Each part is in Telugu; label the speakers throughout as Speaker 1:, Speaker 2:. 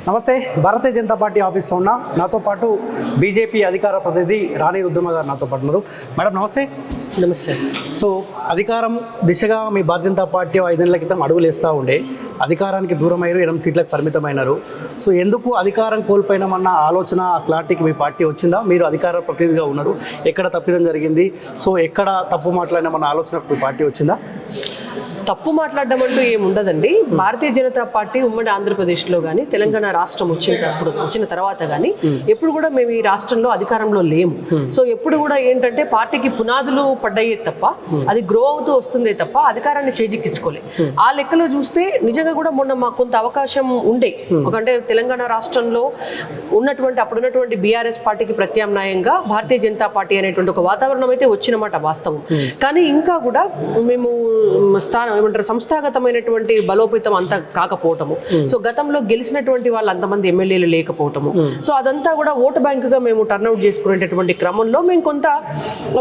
Speaker 1: నమస్తే. భారతీయ జనతా పార్టీ ఆఫీస్లో ఉన్న నాతో పాటు బీజేపీ అధికార ప్రతినిధి రాణి రుద్రమ గారు నాతో పాటు ఉన్నారు. మేడం నమస్తే.
Speaker 2: నమస్తే.
Speaker 1: సో అధికారం దిశగా మీ భారతీయ జనతా పార్టీ 5 ఏళ్ల క్రితం అడుగులు వేస్తూ ఉండే, అధికారానికి దూరం అయ్యారు, 8 సీట్లకు పరిమితమైనారు. సో ఎందుకు అధికారం కోల్పోయినామన్న ఆలోచన, క్లారిటీకి మీ పార్టీ వచ్చిందా? మీరు అధికార ప్రతినిధిగా ఉన్నారు, ఎక్కడ తప్పిదం జరిగింది, సో ఎక్కడ తప్పు మాట్లాడినామన్న ఆలోచన మీ పార్టీ వచ్చిందా?
Speaker 2: తప్పు మాట్లాడడం అంటూ ఏముండదండి. భారతీయ జనతా పార్టీ ఉమ్మడి ఆంధ్రప్రదేశ్లో కానీ తెలంగాణ రాష్ట్రం వచ్చిన తర్వాత కానీ ఎప్పుడు కూడా మేము ఈ రాష్ట్రంలో అధికారంలో లేము. సో ఎప్పుడు కూడా ఏంటంటే పార్టీకి పునాదులు పడ్డాయే తప్ప, అది గ్రో అవుతూ వస్తుందే తప్ప అధికారాన్ని చేజిక్కించుకోలే. ఆ లెక్కలో చూస్తే నిజంగా కూడా మొన్న మాకు కొంత అవకాశం ఉండే, అంటే తెలంగాణ రాష్ట్రంలో అప్పుడున్నటువంటి బీఆర్ఎస్ పార్టీకి ప్రత్యామ్నాయంగా భారతీయ జనతా పార్టీ అనేటువంటి ఒక వాతావరణం అయితే వచ్చినమాట వాస్తవం. కానీ ఇంకా కూడా మేము సంస్థాగతమైనటువంటి బలోపేతం అంతా కాకపోవటము, సో గతంలో గెలిచినటువంటి వాళ్ళు అంతమంది ఎమ్మెల్యేలు లేకపోవటము, సో అదంతా కూడా ఓటు బ్యాంకుగా మేము టర్న్అవుట్ చేసుకునేటటువంటి క్రమంలో మేము కొంత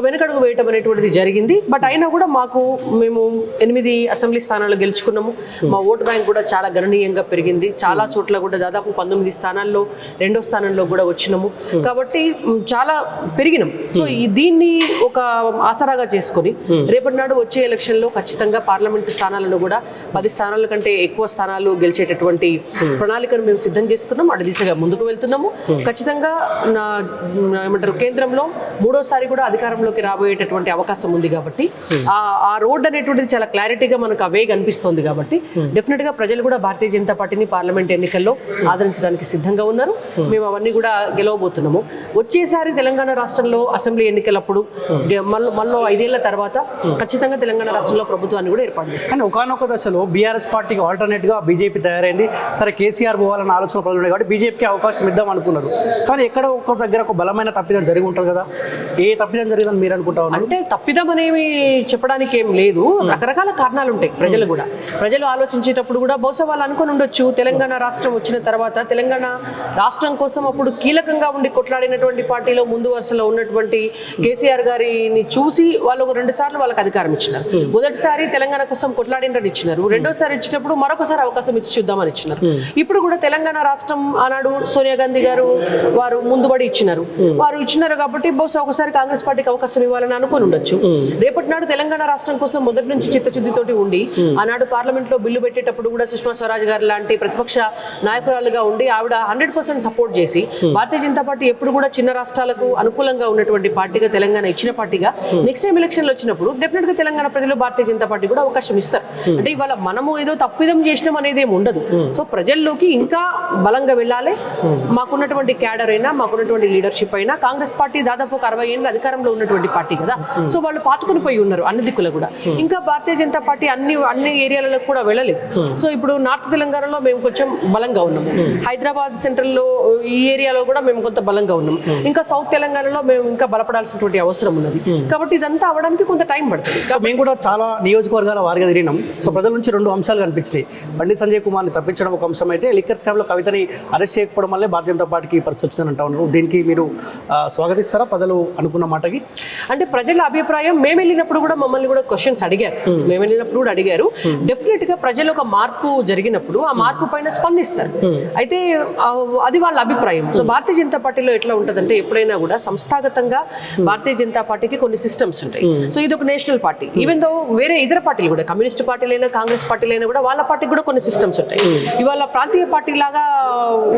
Speaker 2: వెనకడుగు వేయటం అనేటువంటిది జరిగింది. బట్ అయినా కూడా మేము 8 అసెంబ్లీ స్థానాలు గెలుచుకున్నాము. మా ఓటు బ్యాంక్ కూడా చాలా గణనీయంగా పెరిగింది. చాలా చోట్ల కూడా దాదాపు 19 స్థానాల్లో 2వ స్థానంలో కూడా వచ్చినాము. కాబట్టి చాలా పెరిగినాం. సో దీన్ని ఒక ఆసరాగా చేసుకొని రేపటి నాడు వచ్చే ఎలక్షన్లో ఖచ్చితంగా పార్లమెంట్ స్థానాలను కూడా 10 స్థానాల కంటే ఎక్కువ స్థానాలు గెలిచేటటువంటి ప్రణాళికను మేము సిద్ధం చేసుకున్నాం. అటు దిశగా ముందుకు వెళ్తున్నాము. ఖచ్చితంగా కేంద్రంలో 3వసారి కూడా అధికారంలోకి రాబోయేటటువంటి అవకాశం ఉంది. కాబట్టి ఆ రోడ్ అనేటువంటిది చాలా క్లారిటీగా మనకు అవే కనిపిస్తోంది. కాబట్టి డెఫినెట్ గా ప్రజలు కూడా భారతీయ జనతా పార్టీని పార్లమెంట్ ఎన్నికల్లో ఆదరించడానికి సిద్ధంగా ఉన్నారు. మేము అవన్నీ కూడా గెలవబోతున్నాము. వచ్చేసారి తెలంగాణ రాష్ట్రంలో అసెంబ్లీ ఎన్నికలప్పుడు మళ్ళీ 5 ఏళ్ల తర్వాత ఖచ్చితంగా తెలంగాణ రాష్ట్రంలో ప్రభుత్వాన్ని కూడా ఏర్పాటు చేస్తాం.
Speaker 1: కానీ ఒకనొక దశలో బీఆర్ఎస్ పార్టీకి ఆల్టర్నేట్గా బీజేపీ తయారైంది. సరే కేసీఆర్ పోవాలన్న ఆలోచన ప్రజలు ఉన్నాయి కాబట్టి బీజేపీకి అవకాశం ఇద్దాం అనుకున్నారు. కానీ ఎక్కడ ఒక దగ్గర ఒక బలమైన తప్పిదం జరిగి ఉంటుంది కదా, ఏ తప్పిదం జరిగిందని మీరు అనుకుంటా ఉన్నారు?
Speaker 2: అంటే తప్పిదం అనేవి చెప్పడానికి ఏం లేదు, రకరకాల కారణాలు ఉంటాయి. ప్రజలు ఆలోచించేటప్పుడు కూడా బహుశా వాళ్ళు అనుకుని ఉండొచ్చు, తెలంగాణ రాష్ట్రం వచ్చిన తర్వాత తెలంగాణ రాష్ట్రం కోసం అప్పుడు కీలకంగా ఉండి కొట్లాడినటువంటి పార్టీలో ముందు వరుసలో ఉన్నటువంటి కేసీఆర్ గారిని చూసి వాళ్ళు 2 సార్లు వాళ్ళకి అధికారం ఇచ్చినారు. మొదటిసారి తెలంగాణ కోసం కొట్లాడినట్టు ఇచ్చినారు, 2వసారి ఇచ్చినప్పుడు మరొకసారి అవకాశం ఇచ్చి చూద్దామని ఇచ్చినారు. ఇప్పుడు కూడా తెలంగాణ రాష్ట్రం ఆనాడు సోనియా గాంధీ గారు వారు ముందుబడి ఇచ్చినారు కాబట్టి బహుశా ఒకసారి కాంగ్రెస్ పార్టీకి అవకాశం ఇవ్వాలని అనుకుని ఉండొచ్చు. రేపటి నాడు తెలంగాణ రాష్ట్రం కోసం మొదటి నుంచి చిత్తశుద్ధితోటి ఉండి ఆనాడు పార్లమెంట్ లో బిల్లు పెట్టేటప్పుడు కూడా సుష్మా స్వరాజ్ గారు లాంటి ప్రతిపక్ష నాయకురాలుగా ఉండి ఆవిడ 100% సపోర్ట్ చేసి భారతీయ జనతా పార్టీ ఎప్పుడు కూడా చిన్న రాష్ట్రాలకు అనుకూలంగా ఉన్నటువంటి పార్టీగా తెలంగాణ ఇచ్చిన పార్టీగా నెక్స్ట్ టైం ఎలక్షన్లు వచ్చినప్పుడు డెఫినెట్ గా తెలంగాణ ప్రజలు భారతీయ జనతా పార్టీ కూడా అవకాశం ఇస్తారు. అంటే ఇవాళ మనము ఏదో తప్పిదం చేసినాం అనేది ఏమి ఉండదు. సో ప్రజల్లోకి ఇంకా బలంగా వెళ్ళాలి. మాకున్నటువంటి క్యాడర్ అయినా మాకున్నటువంటి లీడర్షిప్ అయినా కాంగ్రెస్ పార్టీ దాదాపు 60 ఏళ్ళు అధికారంలో ఉన్నటువంటి పార్టీ కదా, సో వాళ్ళు పాతుకుని పోయి ఉన్నారు అన్ని దిక్కులు కూడా. ఇంకా భారతీయ జనతా పార్టీ అన్ని ఏరియాలలో కూడా వెళ్ళలేదు. సో ఇప్పుడు నార్త్ తెలంగాణలో మేము కొంచెం బలంగా ఉన్నాము, హైదరాబాద్ సెంట్రల్ లో ఈ ఏరియాలో కూడా మేము కొంత బలంగా ఉన్నాము, ఇంకా సౌత్ తెలంగాణలో మేము ఇంకా బలపడాల్సినటువంటి అవసరం ఉన్నది. కాబట్టి ఇదంతా అవడానికి కొంత టైం పడుతుంది.
Speaker 1: మేము కూడా చాలా నియోజకవర్గాల వారిగా తిరిగినాం. సో ప్రజల నుంచి 2 అంశాలు కనిపించినాయి. బండి సంజయ్ కుమార్ని తప్పించడం ఒక అంశం అయితే, లిక్కర్ స్కామ్లో కవితని అరెస్ట్ చేయకపోవడం వల్లే భారతీయ జనతా పార్టీకి పరిస్థితి వచ్చిందని అంటా ఉన్నారు. దీనికి మీరు స్వాగతిస్తారా ప్రజలు అనుకున్న మాటకి?
Speaker 2: అంటే ప్రజల అభిప్రాయం, మేము వెళ్ళినప్పుడు కూడా మమ్మల్ని కూడా క్వశ్చన్స్ అడిగారు. డెఫినెట్ గా ప్రజలు ఒక మార్పు జరిగినప్పుడు ఆ మార్పు పైన స్పందిస్తారు. అయితే అది వాళ్ళ అభిప్రాయం. సో భారతీయ జనతా పార్టీలో ఎట్లా ఉంటుందంటే ఎప్పుడైనా కూడా సంస్థాగతంగా భారతీయ జనతా పార్టీకి కొన్ని సిస్టమ్స్ ఉంటాయి. సో ఇది ఒక నేషనల్ పార్టీ. ఈవెన్ దో వేరే ఇతర పార్టీలు కూడా, కమ్యూనిస్ట్ పార్టీలైనా కాంగ్రెస్ పార్టీలైనా కూడా వాళ్ళ పార్టీకి కూడా కొన్ని సిస్టమ్స్ ఉంటాయి. ఇవాళ ప్రాంతీయ పార్టీ లాగా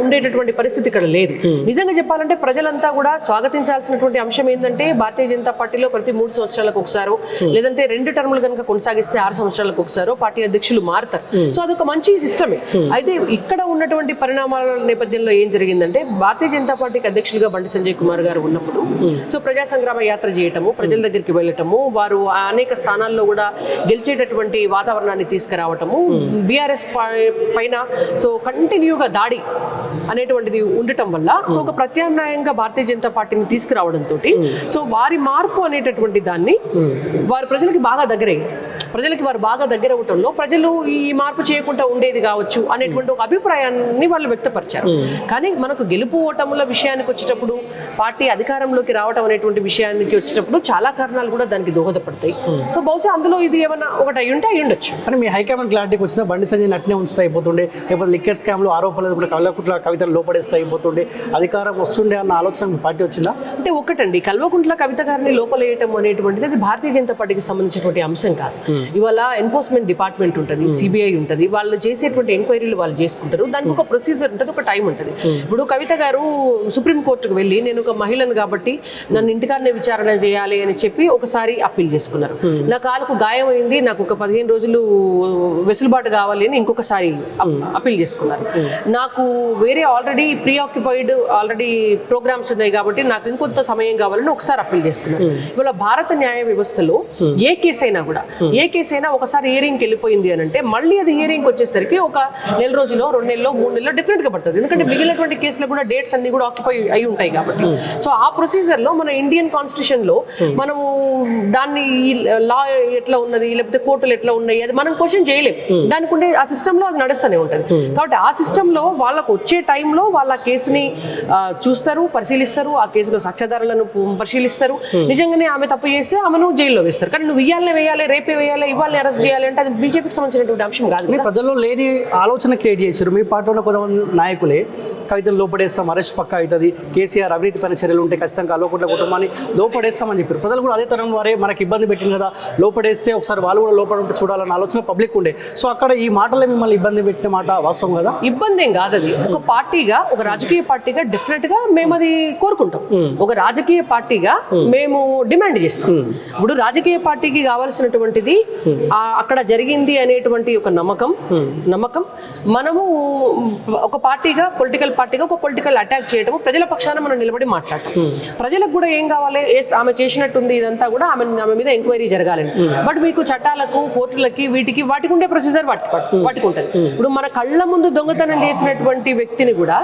Speaker 2: ఉండేటటువంటి పరిస్థితి ఇక్కడ లేదు. నిజంగా చెప్పాలంటే ప్రజలంతా కూడా స్వాగతించాల్సినటువంటి అంశం ఏంటంటే భారతీయ జనతా పార్టీలో ప్రతి 3 సంవత్సరాలకు ఒకసారో లేదంటే 2 టర్ములు కనుక కొనసాగిస్తే 6 సంవత్సరాలకు ఒకసారో పార్టీ అధ్యక్షులు మారుతారు. సో అదొక మంచి సిస్టమే. అయితే ఇక్కడ ఉన్నటువంటి పరిణామాల నేపథ్యంలో ఏం జరిగిందంటే భారతీయ జనతా పార్టీకి అధ్యక్షులుగా బండి సంజయ్ కుమార్ గారు ఉన్నప్పుడు సో ప్రజా సంగ్రామ యాత్ర చేయటము, ప్రజల దగ్గరికి వెళ్ళటము, వారు అనేక స్థానాల్లో కూడా గెలిచేటటువంటి వాతావరణాన్ని తీసుకురావటము, బీఆర్ఎస్ పైన సో కంటిన్యూగా దాడి అనేటువంటిది ఉండటం వల్ల సో ఒక ప్రత్యామ్నాయంగా భారతీయ జనతా పార్టీని తీసుకురావడంతో సో వారి మార్పు అనేటటువంటి దాన్ని వారు ప్రజలకి బాగా దగ్గర అవటంలో ప్రజలు ఈ మార్పు చేయకుండా ఉండేది కావచ్చు అనేటువంటి ఒక అభిప్రాయాన్ని వాళ్ళు వ్యక్తపరిచారు. కానీ మనకు గెలుపు ఓటముల విషయానికి వచ్చేటప్పుడు, పార్టీ అధికారంలోకి రావటం అనేటువంటి విషయానికి వచ్చేటప్పుడు చాలా కారణాలు కూడా దానికి దోహదపడతాయి. సో బహుశా అందులో ఇది ఏమన్నా ఒకటి అయి ఉంటే అయి ఉండొచ్చు.
Speaker 1: కానీ మీ హైకమాండ్ క్లారిటీకి వచ్చినా బండి సంజయ్ నట్నే ఉంచితే అయిపోతుండే, లేకపోతే లిక్కర్ స్కామ్లు ఆరోపణలు కూడా కల్వకుంట్ల కవితలు లోపడేస్తే అయిపోతుండే, అధికారం వస్తుండే అన్న ఆలోచన మీ పార్టీ వచ్చిందా?
Speaker 2: అంటే ఒకటండి, కల్వకుంట్ల కవిత గారిని లోపలేయటం అనేటువంటిది అది భారతీయ జనతా పార్టీకి సంబంధించినటువంటి అంశం కాదు. ఇవాళ ఎన్ఫోర్స్మెంట్ డిపార్ట్మెంట్ ఉంటుంది, సిబిఐ ఉంటుంది, వాళ్ళు చేసేటువంటి ఎంక్వైరీలు వాళ్ళు చేసుకుంటారు. దానికి ఒక ప్రొసీజర్ ఉంటుంది, ఒక టైం ఉంటుంది. ఇప్పుడు కవిత గారు సుప్రీంకోర్టుకు వెళ్ళి నేను ఒక మహిళను కాబట్టి నన్ను ఇంటికాడనే విచారణ చేయాలి అని చెప్పి ఒకసారి అప్పీల్ చేసుకున్నారు. నా కాలుకు గాయం అయింది, నాకు ఒక 15 రోజులు వెసులుబాటు కావాలి అని ఇంకొకసారి అప్పీల్ చేసుకున్నారు. నాకు వేరే already preoccupied already programmes ఉన్నాయి కాబట్టి నాకు ఇంకొంత సమయం కావాలని ఒకసారి అప్పీల్ చేసుకున్నారు. ఇవాళ భారత న్యాయ వ్యవస్థలో ఏ కేసు అయినా ఒకసారి హియరింగ్కి వెళ్ళిపోయింది అని అంటే మళ్ళీ అది హియరింగ్కి వచ్చేసరికి ఒక నెల రోజులో 2 నెలల్లో 3 నెలల్లో డిఫరెంట్ గా పడుతుంది. ఎందుకంటే మిగిలినటువంటి కేసులు కూడా డేట్స్ అన్ని కూడా ఆక్యుపై అయి ఉంటాయి కాబట్టి. సో ఆ ప్రొసీజర్ లో మన ఇండియన్ కాన్స్టిట్యూషన్ లో మనము దాన్ని లా ఎట్లా ఉన్నది లేకపోతే కోర్టులు ఎట్లా ఉన్నాయి అది మనం క్వశ్చన్ చేయలేం. దానికి ఉండే ఆ సిస్టమ్ లో అది నడుస్తూనే ఉంటుంది. కాబట్టి ఆ సిస్టమ్ లో వాళ్ళకు వచ్చే టైంలో వాళ్ళ కేసుని చూస్తారు, పరిశీలిస్తారు, ఆ కేసులో సాక్ష్యాధారాలను పరిశీలిస్తారు. నిజంగానే ఆమె తప్పు చేస్తే ఆమెను జైల్లో వేస్తారు. కానీ నువ్వు ఇయ్యాలనే వేయాలి, రేపే వేయాలి, ఇవ్వాలని అరెస్ట్ చేయాలి అంటే అది బీజేపీకి సంబంధించినటువంటి అంశం కాదు.
Speaker 1: ప్రజల్లో లేని ఆలోచన క్రియేట్ చేశారు. మీ పార్టీలో కొంతమంది నాయకులే కవితను లోపడేస్తాం, అరెస్ట్ పక్క అవుతుంది, కేసీఆర్ అవినీతి పైన చర్యలు ఉంటే ఖచ్చితంగా కల్వకుంట్ల కుటుంబాన్ని లోపడేస్తామని చెప్పారు. ప్రజలు కూడా అదే తరం వారే మనకి ఇబ్బంది పెట్టింది కదా, లోపడేస్తే ఒకసారి వాళ్ళు కూడా లోపల ఉంటే చూడాలన్న ఆలోచన పబ్లిక్ ఉండే. సో అక్కడ ఈ మాటలే మిమ్మల్ని ఇబ్బంది పెట్టిన మాట వాస్తవం కదా?
Speaker 2: ఇబ్బంది ఏం కాదు. అది ఒక పార్టీగా, ఒక రాజకీయ పార్టీగా డెఫినెట్ గా మేము అది కోరుకుంటాం. ఒక రాజకీయ పార్టీగా మేము డిమాండ్ చేస్తాం. ఇప్పుడు రాజకీయ పార్టీకి కావాల్సినటువంటిది అక్కడ జరిగింది అనేటువంటి ఒక నమ్మకం. మనము ఒక పార్టీగా, పొలిటికల్ పార్టీగా ఒక పొలిటికల్ అటాక్ చేయటము, ప్రజల పక్షాన మనం నిలబడి మాట్లాడటం. ప్రజలకు కూడా ఏం కావాలి, ఆమె చేసినట్టుంది ఇదంతా కూడా ఆమె మీద ఎంక్వైరీ జరగాలని. బట్ మీకు చట్టాలకు, కోర్టులకి, వాటికి ఉండే ప్రొసీజర్ వాటికి ఉంటుంది. ఇప్పుడు మన కళ్ళ ముందు దొంగతనం చేసినటువంటి వ్యక్తిని కూడా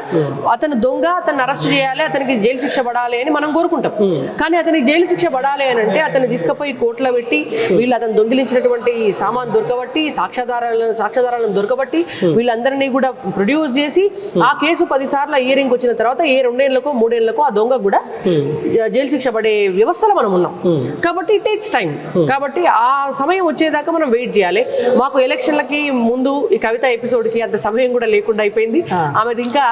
Speaker 2: అతను దొంగ, అతన్ని అరెస్ట్ చేయాలి, అతనికి జైలు శిక్ష పడాలి అని మనం కోరుకుంటాం. కానీ అతనికి జైలు శిక్ష పడాలి అని అంటే అతన్ని తీసుకుపోయి కోర్టులో పెట్టి వీళ్ళు అతను దొంగిలించినటువంటి సామాన్ దొరకబట్టి, సాక్ష్యాధారాలను దొరకబట్టి వీళ్ళందరినీ కూడా ప్రొడ్యూస్ చేసి ఆ కేసు 10 సార్లు హియరింగ్ వచ్చిన తర్వాత 2 ఏళ్లకో 3 ఏళ్లకో ఆ దొంగ కూడా జైలు శిక్ష పడే వ్యవస్థలో మనం ఉన్నాం. కాబట్టి ఇట్ టేక్స్ టైం. కాబట్టి ఆ సమయం వచ్చేదాకా మనం వెయిట్ చేయాలి. మాకు ఎలక్షన్లకి ముందు ఈ కవిత ఎపిసోడ్కి అంత సమయం కూడా లేకుండా అయిపోయింది. ఆమెది ఇంకా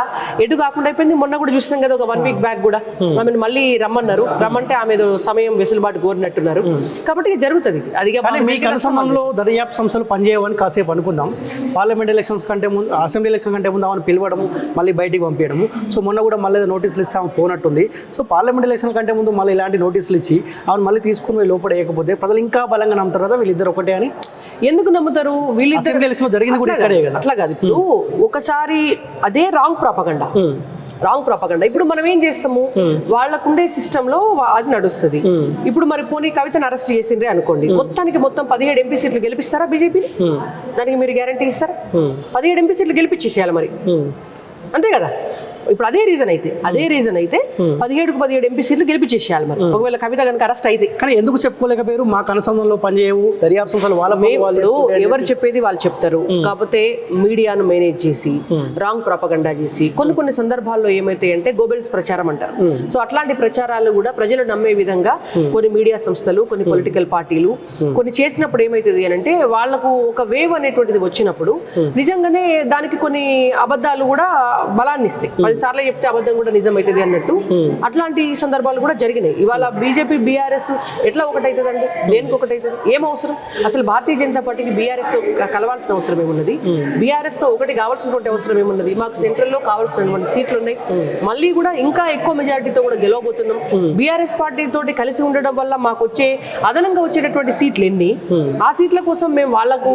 Speaker 2: ఎటు కాకుండా అయిపోయింది. మొన్న కూడా చూసినాం కదా, ఒక 1 వీక్ బ్యాక్ కూడా ఆమెను మళ్ళీ రమ్మంటే ఆమె వెసులుబాటు వెసులుబాటు కోరినట్టున్నారు. కాబట్టి జరుగుతుంది అది.
Speaker 1: మీకు అనుసంధానంలో దర్యాప్తు సంస్థలు పనిచేయవని కాసేపు అనుకుందాం. పార్లమెంట్ ఎలక్షన్స్ కంటే ముందు, అసెంబ్లీ ఎలక్షన్ కంటే ముందు ఆమెను పిలవడము, మళ్ళీ బయటికి పంపించడము. సో మొన్న కూడా మళ్ళీ నోటీసులు ఇస్తే ఆమె పోనట్టుంది. సో పార్లమెంట్ ఎలక్షన్ కంటే ముందు మళ్ళీ ఇలాంటి నోటీసులు ఇచ్చి ఆమెను మళ్ళీ తీసుకుని లోపడేయకపోతే ప్రజలు ఇంకా బలంగా నమ్ముతారు కదా వీళ్ళిద్దరు ఒకటే అని.
Speaker 2: ఎందుకు నమ్ముతారు?
Speaker 1: అసెంబ్లీ ఎలక్షన్ జరిగింది కూడా ఇక్కడే కదా.
Speaker 2: అట్లా కాదు. ఇప్పుడు ఒకసారి అదే రాంగ్ ప్రాపగండా. ఇప్పుడు మనం ఏం చేస్తాము, వాళ్ళకుండే సిస్టమ్ లో అది నడుస్తుంది. ఇప్పుడు మరి పోనీ కవితను అరెస్ట్ చేసిండ్రే అనుకోండి, మొత్తం 17 ఎంపీ సీట్లు గెలిపిస్తారా బీజేపీ? దానికి మీరు గ్యారంటీ ఇస్తారా? 17 ఎంపీ సీట్లు గెలిపించేసేయాలి మరి, అంతే కదా. ఇప్పుడు అదే రీజన్ అయితే 17 ఎంపీ సీట్లు గెలిపించేసేయాలి మరి, ఒకవేళ కవిత కనుక అరెస్ట్ అయితే.
Speaker 1: కానీ ఎందుకు చెప్పుకోలేకపోయారు? మా కనసంధంలో పనిచేయవు దర్యాప్తు సంస్థలు వాళ్ళ
Speaker 2: ఎవరు చెప్పేది వాళ్ళు చెప్తారు. కాకపోతే మీడియాను మేనేజ్ చేసి రాంగ్ ప్రాపగండా చేసి కొన్ని సందర్భాల్లో ఏమైతే అంటే గోబెల్స్ ప్రచారం అంటారు. సో అట్లాంటి ప్రచారాలు కూడా ప్రజలు నమ్మే విధంగా కొన్ని మీడియా సంస్థలు, కొన్ని పొలిటికల్ పార్టీలు కొన్ని చేసినప్పుడు ఏమైతుంది అని అంటే వాళ్ళకు ఒక వేవ్ అనేటువంటిది వచ్చినప్పుడు నిజంగానే దానికి కొన్ని అబద్ధాలు కూడా బలాన్ని ఇస్తాయి. 10 సార్లు చెప్తే అబద్ధం కూడా నిజం అవుతుంది అన్నట్టు అట్లాంటి సందర్భాలు కూడా జరిగినాయి. ఇవాళ బీజేపీ బీఆర్ఎస్ ఎట్లా ఒకటైతుందండి? దేనికి ఒకటైతుంది? ఏం అవసరం అసలు? భారతీయ జనతా పార్టీకి బీఆర్ఎస్ తో కలవాల్సిన అవసరం ఏమున్నది? బీఆర్ఎస్ తో ఒకటి కావాల్సినటువంటి అవసరం ఏమున్నది? మాకు సెంట్రల్ లో కావాల్సినటువంటి సీట్లు ఉన్నాయి, మళ్ళీ కూడా ఇంకా ఎక్కువ మెజారిటీతో కూడా గెలవబోతున్నాం. బీఆర్ఎస్ పార్టీ తోటి కలిసి ఉండడం వల్ల మాకు అదనంగా వచ్చేటటువంటి సీట్లు ఎన్ని? ఆ సీట్ల కోసం మేము వాళ్లకు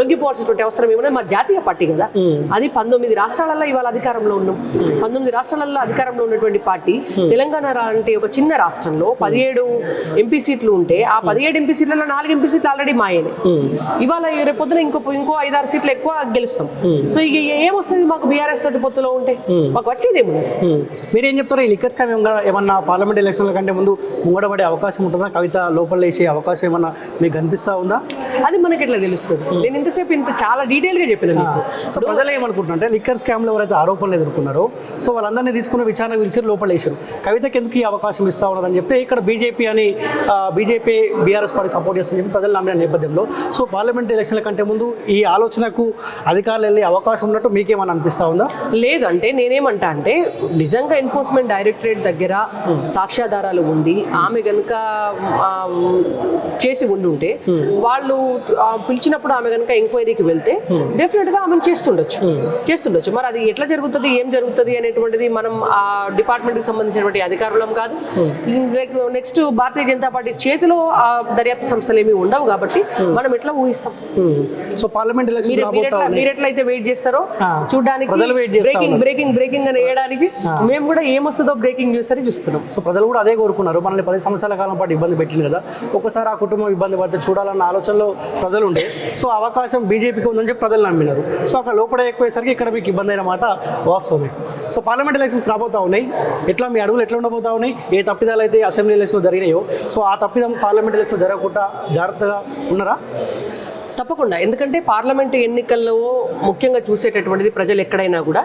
Speaker 2: లొంగిపోవాల్సినటువంటి అవసరం ఏమున్నది? మా జాతీయ పార్టీ కదా అది. 19 రాష్ట్రాలలో ఇవాళ అధికారంలో ఉన్నాం. 19 రాష్ట్రాలలో అధికారంలో ఉన్నటువంటి పార్టీ తెలంగాణ అంటే ఒక చిన్న రాష్ట్రంలో 17 ఎంపీ సీట్లు ఉంటే ఆ 17 ఎంపీ సీట్లలో 4 ఎంపీ సీట్లు ఆల్రెడీ మాయనే. ఇవాళ రేపొద్దున ఇంకో 5-6 సీట్లు ఎక్కువ గెలుస్తాం. సో ఇక ఏమొస్తుంది మాకు బీఆర్ఎస్ తోటి పొత్తులో ఉంటే? మాకు వచ్చేది ఏముంది?
Speaker 1: మీరేం చెప్తారు? ఈ లిక్కర్ స్కామ్ ఏమన్నా పార్లమెంట్ ఎలక్షన్ల కంటే ముందు ముంగడబడే అవకాశం ఉంటుందా? కవిత లోపల వేసే అవకాశం ఏమన్నా మీకు కనిపిస్తా ఉందా?
Speaker 2: అది మనకి ఎట్లా తెలుస్తుంది? నేను ఇంతసేపు చాలా డీటెయిల్ గా చెప్పిన.
Speaker 1: సో ప్రజలు ఏమనుకుంటున్నారంటే లిక్కర్ స్కామ్ లో ఎవరైతే ఆరోపణలు ఎదుర్కొంటారో ఉన్నారో సో వాళ్ళందరినీ తీసుకుని విచారణ పిలిచి లోపల వేసారు. కవితకి ఎందుకు ఈ అవకాశం ఇస్తా ఉన్నారని చెప్తే ఇక్కడ బీజేపీ అని బీజేపీ బీఆర్ఎస్ పార్టీ సపోర్ట్ చేస్తుందని చెప్పి ప్రజలు నమ్మిన నేపథ్యంలో సో పార్లమెంట్ ఎలక్షన్ల కంటే ముందు ఈ ఆలోచనకు అధికారులు వెళ్ళే అవకాశం ఉన్నట్టు మీకేమన్నా అనిపిస్తా ఉందా?
Speaker 2: లేదు, అంటే నేనేమంటా అంటే నిజంగా ఎన్ఫోర్స్మెంట్ డైరెక్టరేట్ దగ్గర సాక్ష్యాధారాలు ఉండి ఆమె కనుక చేసి ఉండుంటే వాళ్ళు పిలిచినప్పుడు ఆమె కనుక ఎంక్వైరీకి వెళ్తే డెఫినెట్గా ఆమెను చేస్తుండొచ్చు. మరి అది ఎట్లా జరుగుతుంది, ఏం జరుగుతుంది అనేటువంటిది మనం ఆ డిపార్ట్మెంట్కి సంబంధించినటువంటి అధికారులం కాదు. నెక్స్ట్ భారతీయ జనతా పార్టీ చేతిలో ఆ దర్యాప్తు సంస్థలు ఏమి ఉండవు కాబట్టి మనం ఎట్లా ఊహిస్తాం.
Speaker 1: సో పార్లమెంట్
Speaker 2: మీరు ఎట్లయితే వెయిట్ చేస్తారో చూడడానికి బ్రేకింగ్ అని వేయడానికి మేము కూడా ఏమొస్తుందో బ్రేకింగ్ న్యూస్ అని చూస్తున్నాం.
Speaker 1: సో ప్రజలు కూడా అదే కోరుకున్నారు. మనల్ని 10 సంవత్సరాల కాలం పాటు ఇబ్బంది పెట్టింది కదా, ఒకసారి ఆ కుటుంబం ఇబ్బంది పడితే చూడాలన్న ఆలోచనలో ప్రజలు ఉండే సో అవకాశం బీజేపీకి ఉందని చెప్పి ప్రజలు నమ్మినారు. సో అక్కడ లోపల ఎక్కువయ్యేసరికి ఇక్కడ మీకు ఇబ్బంది అయిన మాట వాస్తవమే. సో పార్లమెంట్ ఎలక్షన్స్ రాబోతా ఉన్నాయి, ఎట్లా మీ అడుగులు ఎట్లా ఉండబోతా ఉన్నాయి? ఏ తప్పిదాలు అయితే అసెంబ్లీ ఎలక్షన్లు జరిగినాయో సో ఆ తప్పిదం పార్లమెంట్ ఎలక్షన్ జరగకుండా జాగ్రత్తగా ఉన్నారా?
Speaker 2: తప్పకుండా. ఎందుకంటే పార్లమెంటు ఎన్నికల్లో ముఖ్యంగా చూసేటటువంటిది ప్రజలు ఎక్కడైనా కూడా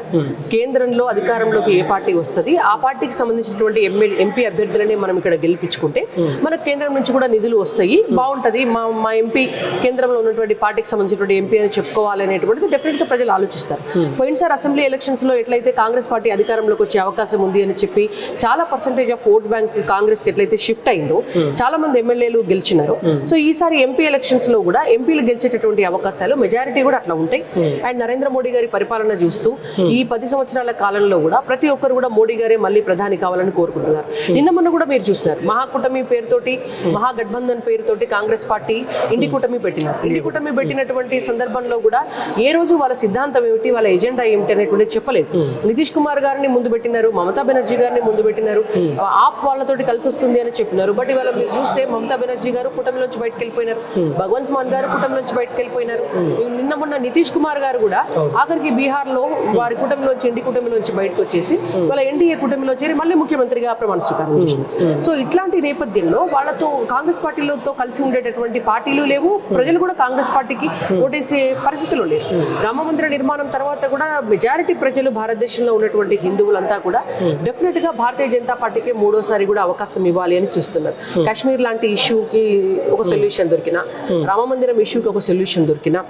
Speaker 2: కేంద్రంలో అధికారంలోకి ఏ పార్టీ వస్తుంది ఆ పార్టీకి సంబంధించినటువంటి ఎంపీ అభ్యర్థులని మనం ఇక్కడ గెలిపించుకుంటే మనకు కేంద్రం నుంచి కూడా నిధులు వస్తాయి, బాగుంటుంది, మా ఎంపీ కేంద్రంలో ఉన్నటువంటి పార్టీకి సంబంధించినటువంటి ఎంపీ అని చెప్పుకోవాలనేటువంటిది డెఫినెట్గా ప్రజలు ఆలోచిస్తారు. పోయినసారి అసెంబ్లీ ఎలక్షన్స్లో ఎట్లయితే కాంగ్రెస్ పార్టీ అధికారంలోకి వచ్చే అవకాశం ఉంది అని చెప్పి చాలా పర్సెంటేజ్ ఆఫ్ ఓట్ బ్యాంక్ కాంగ్రెస్కి ఎట్లయితే షిఫ్ట్ అయిందో చాలా మంది ఎమ్మెల్యేలు గెలిచినారు. సో ఈసారి ఎంపీ ఎలక్షన్స్లో కూడా ఎంపీలు గెలిచేటటువంటి అవకాశాలు మెజారిటీ కూడా అట్లా ఉంటాయి. అండ్ నరేంద్ర మోడీ గారి పరిపాలన చూస్తూ ఈ 10 సంవత్సరాల కాలంలో కూడా ప్రతి ఒక్కరు కూడా మోడీ గారే మళ్ళీ ప్రధాని కావాలని కోరుకుంటున్నారు. నిన్న మొన్న కూడా మీరు చూసినారు, మహాకూటమి పేరుతోటి మహాగఠబంధన్ పేరుతోటి కాంగ్రెస్ పార్టీ ఇండి కూటమి పెట్టినారు. ఇండి కూటమి పెట్టినటువంటి సందర్భంలో కూడా ఏ రోజు వాళ్ళ సిద్ధాంతం ఏమిటి, వాళ్ళ ఎజెండా ఏమిటి అనేటువంటి చెప్పలేదు. నితీష్ కుమార్ గారిని ముందు పెట్టినారు, మమతా బెనర్జీ గారిని ముందు పెట్టినారు, ఆప్ వాళ్ళతోటి కలిసి వస్తుంది అని చెప్పినారు. బట్ ఇవాళ మీరు చూస్తే మమతా బెనర్జీ గారు కూటమిలోంచి బయటకు వెళ్ళిపోయినారు, భగవంత్ మాన్ గారు కూటమిలోంచి బయటకు వెళ్ళిపోయినారు. నిన్న మొన్న నితీష్ కుమార్ గారు కూడా ఆఖరికి బీహార్ లో వారి కూటమిలోంచి ఎన్డీ కూటమిలోంచి బయటకు వచ్చేసి వాళ్ళ ఎన్డీఏ కూటమిలో చేరి మళ్ళీ ముఖ్యమంత్రిగా ప్రమాణ స్వీకారం చేశారు. సో ఇట్లాంటి నేపథ్యంలో వాళ్ళతో కాంగ్రెస్ పార్టీలతో కలిసి ఉండేటటువంటి పార్టీలు లేవు, ప్రజలు కూడా కాంగ్రెస్ పార్టీకి ఓటేసే పరిస్థితులు లేవు. రామ మందిర నిర్మాణం తర్వాత కూడా మెజారిటీ ప్రజలు భారతదేశంలో ఉన్నటువంటి హిందువులంతా కూడా డెఫినెట్ గా భారతీయ జనతా పార్టీకి మూడోసారి కూడా అవకాశం ఇవ్వాలి అని చూస్తున్నారు. కాశ్మీర్ లాంటి ఇష్యూకి ఒక సొల్యూషన్ దొరికినా, రామ మందిరం ఇష్యూకి ఒక సొల్యూషన్ దొరికినా,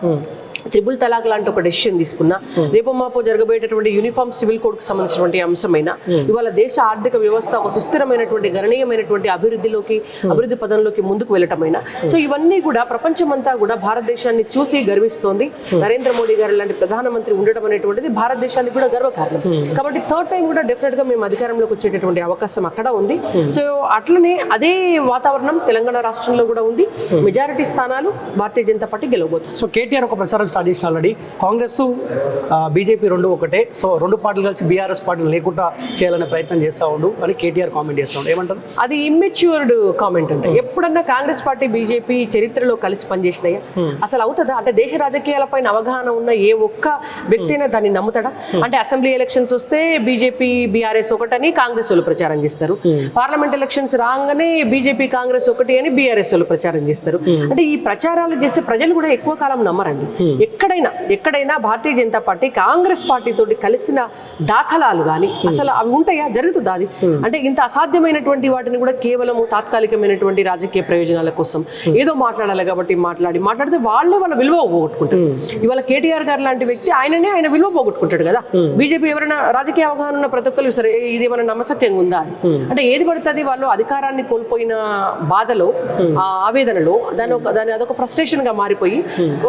Speaker 2: ట్రిపుల్ తలాక్ లాంటి ఒక డెసిషన్ తీసుకున్నా, రేపు మాపో జరగబోయేటటువంటి యూనిఫామ్ సివిల్ కోడ్ కు సంబంధించినటువంటి అంశమైన ఇవాళ దేశ ఆర్థిక వ్యవస్థ ఒక సుస్థిరమైనటువంటి గణనీయమైనటువంటి అభివృద్ధి పదంలోకి ముందుకు వెళ్ళటమైనా, సో ఇవన్నీ కూడా ప్రపంచమంతా కూడా భారతదేశాన్ని చూసి గర్విస్తోంది. నరేంద్ర మోడీ గారు లాంటి ప్రధానమంత్రి ఉండటం అనేటువంటిది భారతదేశానికి కూడా గర్వకారణం. కాబట్టి థర్డ్ టైం కూడా డెఫినెట్ గా మేము అధికారంలోకి వచ్చేటటువంటి అవకాశం అక్కడ ఉంది. సో అట్లనే అదే వాతావరణం తెలంగాణ రాష్ట్రంలో కూడా ఉంది. మెజారిటీ స్థానాలు భారతీయ జనతా పార్టీ గెలవబోతుంది.
Speaker 1: సో కేటీఆర్ ఒక ప్రచారం స్టార్ట్ చేసిన ఆల్రెడీ, కాంగ్రెస్ బీజేపీ రెండు ఒకటే, సో రెండు పార్టీలు కలిసి బీఆర్ఎస్ పార్టీలు లేకుండా చేయాలనే ప్రయత్నం చేస్తూ ఉండు అని కేటీఆర్ కామెంట్ చేస్తూ ఉండు, ఏమంటారు?
Speaker 2: అది ఇమ్మెచ్యూర్డ్ కామెంట్. అంటే ఎప్పుడన్నా కాంగ్రెస్ పార్టీ బీజేపీ చరిత్రలో కలిసి పనిచేసినాయా? అసలు అవుతుందా? అంటే దేశ రాజకీయాలపైన అవగాహన ఉన్న ఏ ఒక్క వ్యక్తి అయినా దాన్ని నమ్ముతాడా? అంటే అసెంబ్లీ ఎలక్షన్స్ వస్తే బీజేపీ బీఆర్ఎస్ ఒకటని కాంగ్రెస్ వాళ్ళు ప్రచారం చేస్తారు, పార్లమెంట్ ఎలక్షన్స్ రాగానే బీజేపీ కాంగ్రెస్ ఒకటి అని బీఆర్ఎస్ వాళ్ళు ప్రచారం చేస్తారు. అంటే ఈ ప్రచారాలు చేస్తే ప్రజలు కూడా ఎక్కువ కాలం నమ్మరండి. ఎక్కడైనా భారతీయ జనతా పార్టీ కాంగ్రెస్ పార్టీ తోటి కలిసిన దాఖలాలు కానీ అసలు అవి ఉంటాయా? జరుగుతుందా? అది అంటే ఇంత అసాధ్యమైనటువంటి వాటిని కూడా కేవలం తాత్కాలికమైనటువంటి రాజకీయ ప్రయోజనాల కోసం ఏదో మాట్లాడాలి కాబట్టి మాట్లాడితే వాళ్ళే వాళ్ళ విలువ పోగొట్టుకుంటారు. ఇవాళ కేటీఆర్ గారు లాంటి వ్యక్తి ఆయన విలువ పోగొట్టుకుంటాడు కదా. బీజేపీ ఎవరైనా రాజకీయ అవగాహన ఉన్న ప్రతి ఒక్కరు సరే ఇది ఏమైనా నమ్మసక్యంగా ఉందా అంటే ఏది పడుతుంది, వాళ్ళు అధికారాన్ని కోల్పోయిన బాధలో ఆవేదనలో దాని అదొక ఫ్రస్ట్రేషన్ గా మారిపోయి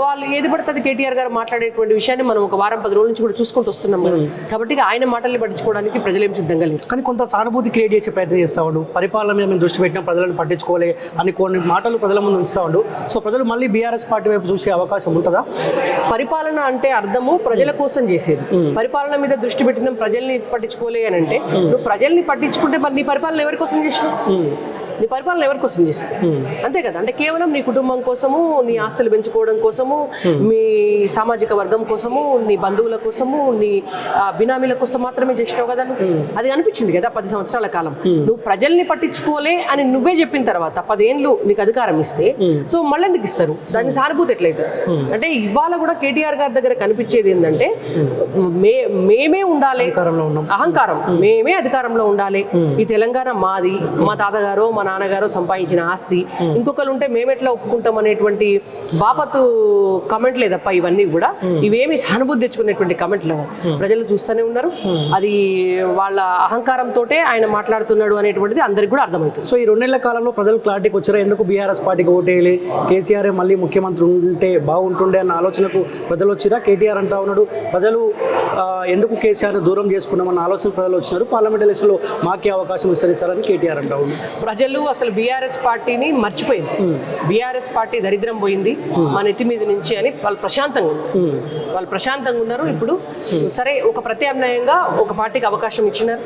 Speaker 2: వాళ్ళు ఏది పడుతుంది కేటీఆర్ గారు మాట్లాడేటువంటి విషయాన్ని మనం ఒక వారం 10 రోజుల నుంచి కూడా చూసుకుంటూ వస్తున్నాం కదా. కాబట్టి ఆయన మాటల్ని పట్టించుకోవడానికి ప్రజలేం సిద్ధంగా లేదు.
Speaker 1: కానీ కొంత సానుభూతి క్రియేట్ చేసే ప్రయత్నం చేస్తా ఉండు, పరిపాలన మీద మేము దృష్టి పెట్టిన ప్రజలను పట్టించుకోలే అని కొన్ని మాటలు ప్రజల ముందు ఉంచుతా ఉండు. సో ప్రజలు మళ్ళీ బీఆర్ఎస్ పార్టీ వైపు చూసే అవకాశం ఉంటుందా?
Speaker 2: పరిపాలన అంటే అర్థము ప్రజల కోసం చేసేది. పరిపాలన మీద దృష్టి పెట్టిన ప్రజల్ని పట్టించుకోలే అని అంటే నువ్వు ప్రజల్ని పట్టించుకుంటే మరి నీ పరిపాలన ఎవరి కోసం చేసినావు? నీ పరిపాలన ఎవరి కోసం చేస్తావు? అంతే కదా. అంటే కేవలం నీ కుటుంబం కోసము, నీ ఆస్తులు పెంచుకోవడం కోసము, మీ సామాజిక వర్గం కోసము, నీ బంధువుల కోసము, నీ బినామీల కోసం మాత్రమే చేసినావు కదా నువ్వు. అది అనిపించింది కదా 10 సంవత్సరాల కాలం. నువ్వు ప్రజల్ని పట్టించుకోలే అని నువ్వే చెప్పిన తర్వాత 10 ఏళ్ళు నీకు అధికారం ఇస్తే సో మళ్ళీ ఎందుకు ఇస్తారు? దాని సానుభూతి ఎట్లయితారు? అంటే ఇవాళ కూడా కేటీఆర్ గారి దగ్గర కనిపించేది ఏంటంటే మేమే ఉండాలి, అహంకారం, మేమే అధికారంలో ఉండాలి, ఈ తెలంగాణ మాది, మా తాతగారో మా నాన్నగారో సంపాదించిన ఆస్తి, ఇంకొకరు ఉంటే మేమెట్లా ఒప్పుకుంటాం అనేటువంటి బాపతు కమెంట్లే తప్ప ఇవన్నీ కూడా ఇవేమి సానుభూతి తెచ్చుకునేటువంటి కమెంట్లు ప్రజలు చూస్తూనే ఉన్నారు. అది వాళ్ళ అహంకారంతో ఆయన మాట్లాడుతున్నాడు అనేటువంటిది అందరికి కూడా అర్థమవుతుంది.
Speaker 1: సో ఈ 2 నెలల కాలంలో ప్రజలు క్లారిటీకి వచ్చారా? ఎందుకు బీఆర్ఎస్ పార్టీకి ఓటేయాలి, కేసీఆర్ మళ్ళీ ముఖ్యమంత్రి ఉంటే బాగుంటుండే అన్న ఆలోచనకు ప్రజలు వచ్చిరా? కేటీఆర్ అంటా ఉన్నాడు ప్రజలు ఎందుకు కేసీఆర్ దూరం చేసుకున్నామన్న ఆలోచన ప్రజలు వచ్చినారు, పార్లమెంట్ ఎలక్షన్లో మాకే అవకాశం ఇస్తారని కేటీఆర్ అంటా ఉన్నాడు.
Speaker 2: ప్రజలు అసలు బీఆర్ఎస్ పార్టీని మర్చిపోయింది. బీఆర్ఎస్ పార్టీ దరిద్రం పోయింది మన ఎత్తి మీద నుంచి అని వాళ్ళు ప్రశాంతంగా ఉన్నారు. ఇప్పుడు సరే ఒక ప్రత్యామ్నాయంగా ఒక పార్టీకి అవకాశం ఇచ్చినారు.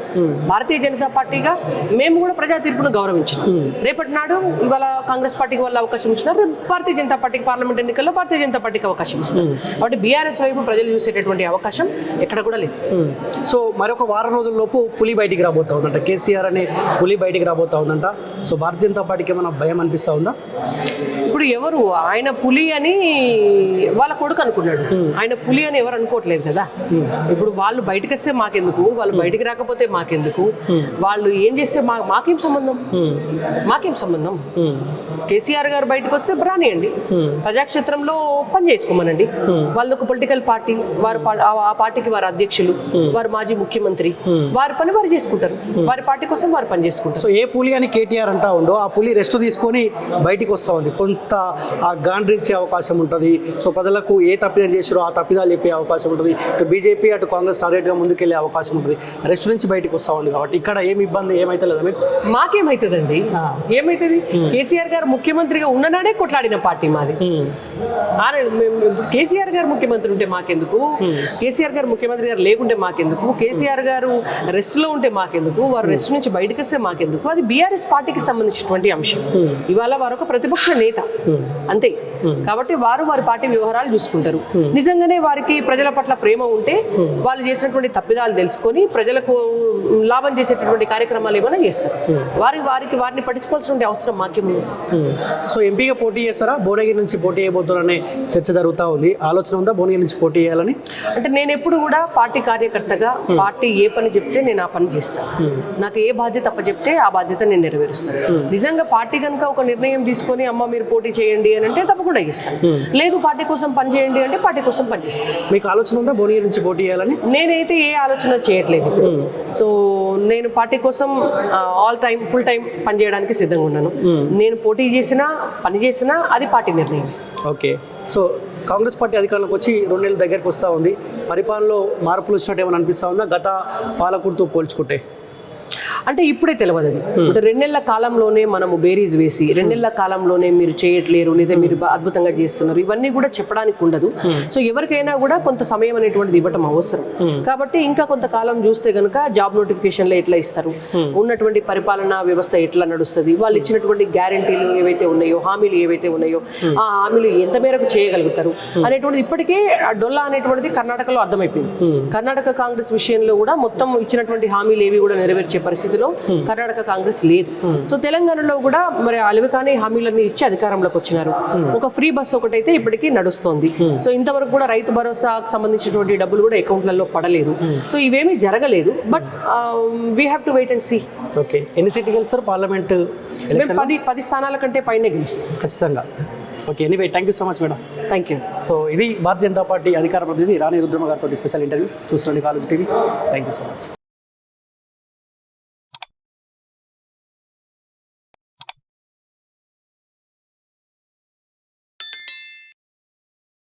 Speaker 2: భారతీయ జనతా పార్టీగా మేము కూడా ప్రజా తీర్పును గౌరవించినాం. రేపటి నాడు ఇవాళ కాంగ్రెస్ పార్టీకి వాళ్ళు అవకాశం ఇచ్చినారు, భారతీయ జనతా పార్టీకి పార్లమెంట్ ఎన్నికల్లో భారతీయ జనతా పార్టీకి అవకాశం ఇస్తారు. కాబట్టి బీఆర్ఎస్ వైపు ప్రజలు చూసేటటువంటి అవకాశం ఎక్కడ కూడా లేదు.
Speaker 1: సో మరొక వారం రోజుల లోపు పులి బయటికి రాబోతా ఉందంట, కేసీఆర్ అనే పులి బయటికి రాబోతా ఉందంట. సో భారతీయ జనతా పార్టీకి ఏమైనా భయం అనిపిస్తా ఉందా?
Speaker 2: ఇప్పుడు ఎవరు ఆయన పులి అని వాళ్ళ కొడుకు అనుకున్నాడు, ఆయన పులి అని ఎవరు అనుకోవట్లేదు కదా. ఇప్పుడు వాళ్ళు బయటకు వస్తే మాకెందుకు, వాళ్ళు బయటికి రాకపోతే మాకెందుకు, వాళ్ళు ఏం చేస్తే మాకేం సంబంధం? కేసీఆర్ గారు బయటకు వస్తే రానియండి, ప్రజాక్షేత్రంలో పని చేసుకోమనండి. వాళ్ళు ఒక పొలిటికల్ పార్టీ, వారు ఆ పార్టీకి వారు అధ్యక్షులు, వారు మాజీ ముఖ్యమంత్రి, వారి పని వారు చేసుకుంటారు, వారి పార్టీ కోసం వారు పని చేసుకుంటారు.
Speaker 1: సో ఏ పులి అని కేటీఆర్ అంటా ఉండో ఆ పులి రెస్ట్ తీసుకొని బయటికి వస్తూ ఉంది, కొంత గాండ్రించే అవకాశం ఉంటుంది. సో ప్రజలకు ఏ తప్పిదం చేసారో ఆ తప్పిదాలు చెప్పే అవకాశం ఉంటుంది. ఇటు బీజేపీ అటు కాంగ్రెస్ టార్గెట్గా ముందుకెళ్ళే అవకాశం ఉంటుంది. రెస్ట్ నుంచి బయటకు వస్తూ ఉంది కాబట్టి ఇక్కడ ఏమి ఇబ్బంది ఏమైతే లేదా మీకు?
Speaker 2: మాకేమవుతుందండి, ఏమైతుంది? కేసీఆర్ గారు ముఖ్యమంత్రిగా ఉన్ననాడే కొట్లాడిన పార్టీ మాది. కేసీఆర్ గారు ముఖ్యమంత్రి ఉంటే మాకెందుకు, కేసీఆర్ గారు ముఖ్యమంత్రి గారు లేకుంటే మాకెందుకు, కేసీఆర్ గారు రెస్ట్ లో ఉంటే మాకెందుకు, వారు రెస్ట్ నుంచి బయటకు వస్తే మాకెందుకు? అది బీఆర్ఎస్ పార్టీకి సంబంధించినటువంటి అంశం. ఇవాళ వారు ఒక ప్రతిపక్ష నేత అంతే. కాబట్టి వారు వారి పార్టీ వ్యవహారాలు చూసుకుంటారు. నిజంగానే వారికి ప్రజల పట్ల ప్రేమ ఉంటే వాళ్ళు చేసినటువంటి తప్పిదాలు తెలుసుకొని ప్రజలకు లాభం చేసేటటువంటి కార్యక్రమాలు ఏమైనా చేస్తారు. వారిని పట్టించుకోవాల్సిన అవసరం మాకేమో.
Speaker 1: సో ఎంపీగా పోటీ చేస్తారా? భువనగిరి నుంచి పోటీ చేయబోతున్నారనే చర్చ జరుగుతూ ఉంది. ఆలోచన ఉందా భువనగిరి నుంచి పోటీ చేయాలని?
Speaker 2: అంటే నేను ఎప్పుడు కూడా పార్టీ కార్యకర్తగా పార్టీ ఏ పని చెప్తే నేను ఆ పని చేస్తాను. నాకు ఏ బాధ్యత అప్పచెప్తే ఆ బాధ్యత నేను నెరవేరుస్తాను. నిజంగా పార్టీ కనుక ఒక నిర్ణయం తీసుకొని అమ్మ మీరు పోటీ చేయండి అని అంటే తప్పకుండా ఇస్తాను. లేదు పార్టీ కోసం పని చేయండి అంటే పార్టీ కోసం పనిచేస్తాను.
Speaker 1: మీకు ఆలోచన ఉందా భువనగిరి నుంచి పోటీ చేయాలని?
Speaker 2: నేనైతే ఏ ఆలోచన చేయట్లేదు. సో నేను పార్టీ కోసం ఆల్ టైం ఫుల్ టైం పనిచేయడానికి సిద్ధంగా ఉన్నాను. నేను పోటీ చేసినా పని చేసినా అది పార్టీ నిర్ణయం.
Speaker 1: ఓకే. సో కాంగ్రెస్ పార్టీ అధికారంలోకి వచ్చి 2 నెలల దగ్గరికి వస్తూ ఉంది. పరిపాలనలో మార్పులు వచ్చినట్టు ఏమైనా అనిపిస్తూ ఉందా గత పాలకుడితో పోల్చుకుంటే?
Speaker 2: అంటే ఇప్పుడే తెలియదు అది. అంటే 2 నెలల కాలంలోనే మనము బేరీజ్ వేసి 2 నెలల కాలంలోనే మీరు చేయట్లేరు లేదా మీరు అద్భుతంగా చేస్తున్నారు ఇవన్నీ కూడా చెప్పడానికి ఉండదు. సో ఎవరికైనా కూడా కొంత సమయం అనేటువంటిది ఇవ్వటం అవసరం. కాబట్టి ఇంకా కొంతకాలం చూస్తే కనుక జాబ్ నోటిఫికేషన్లు ఎట్లా ఇస్తారు, ఉన్నటువంటి పరిపాలనా వ్యవస్థ ఎట్లా నడుస్తుంది, వాళ్ళు ఇచ్చినటువంటి గ్యారంటీలు ఏవైతే ఉన్నాయో, హామీలు ఏవైతే ఉన్నాయో ఆ హామీలు ఎంత మేరకు చేయగలుగుతారు అనేటువంటిది ఇప్పటికే డొల్లా అనేటువంటిది కర్ణాటకలో అర్థమైపోయింది. కర్ణాటక కాంగ్రెస్ విషయంలో కూడా మొత్తం ఇచ్చినటువంటి హామీలు ఏవి కూడా నెరవేర్చే పరిస్థితిలో కర్ణాటక కాంగ్రెస్ లేదు. సో తెలంగాణలో కూడా మరి అలవికాని హామీలన్నీ ఇచ్చి అధికారంలోకి వచ్చినారు. ఒక ఫ్రీ బస్ ఒకటైతే ఇప్పటికీ నడుస్తోంది. సో ఇంతవరకు కూడా రైతు భరోసాకు సంబంధించినటువంటి డబ్బులు కూడా అకౌంట్లలో పడలేదు. సో ఇవేమీ జరగలేదు. But we have to wait and see.
Speaker 1: Okay. ఎన్ని సీట్లు గెలుస్తారు పార్లమెంట్?
Speaker 2: 10 స్థానాల కంటే పైనే గెలుస్తాం
Speaker 1: ఖచ్చితంగా. Okay. Anyway thank you so much madam.
Speaker 2: Thank you.
Speaker 1: So ఇది భారతీయ జనతా పార్టీ అధికార ప్రతినిధి రాణి రుద్రమ గారితో స్పెషల్ ఇంటర్వ్యూ. చూస్తున్నాండి college TV. Thank you so much.